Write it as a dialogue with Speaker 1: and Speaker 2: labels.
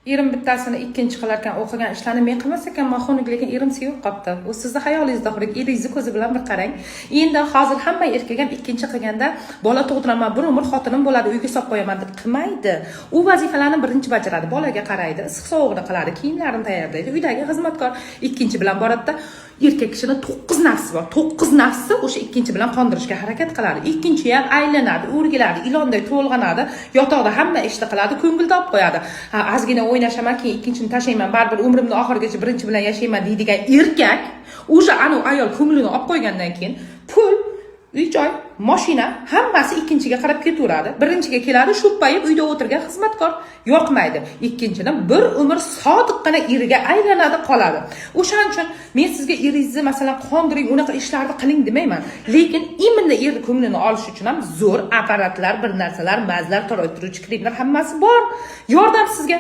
Speaker 1: erim bittasini ikkinchi qilarkan o'qigan ishlarni men qilmas ekanman xunuk, lekin erim sevib qolibdi. U sizni xayolingizda xurik, eringizni ko'zi bilan bir qarang. Endi hozir hamma erkak ham ikkinchi qilganda bola tug'diraman, bir umr xotinim bo'ladi, uyga solib qo'yaman deb qilmaydi. U vazifalarni birinchi bajaradi, bolaga qaraydi, issiq sovug'ini qiladi, kiyimlarini tayyorlaydi, uydagi xizmatkor. Ikkinchi bilan boradida erkak kishining 9 nafsi bor. 9 nafsi o'sha ikkinchi bilan qondirishga harakat qiladi. Ikkinchi ham aylanadi, o'rgiladi, ilonday to'lg'anadi, yotoqda hamma ishni qiladi, ko'ngilda olib qo'yadi. Ha, ozgina o'ynashaman, keyin ikkinchini tashlayman, baribir umrimni oxirigacha birinchi bilan yashayman deydigan erkak, o'sha anu ayol ko'nglini olib qo'ygandan keyin pul, uy-joy, mashina hammasi ikkinchiga qarab ketaveradi. Birinchiga keladi, sho'ppayib uyda o'tirgan xizmatkor. Yoqmaydi. Ikkinchidan bir umr sodiqqina eriga aylanadi, qoladi. O'shaning uchun men sizga eringizni masalan qondiring, unaqa ishlarni qiling demayman. Lekin imminda erni ko'nglini olish uchun ham zo'r apparatlar, bir narsalar, mazlar, toraytiruvchi kremlar hammasi bor. Yordam sizga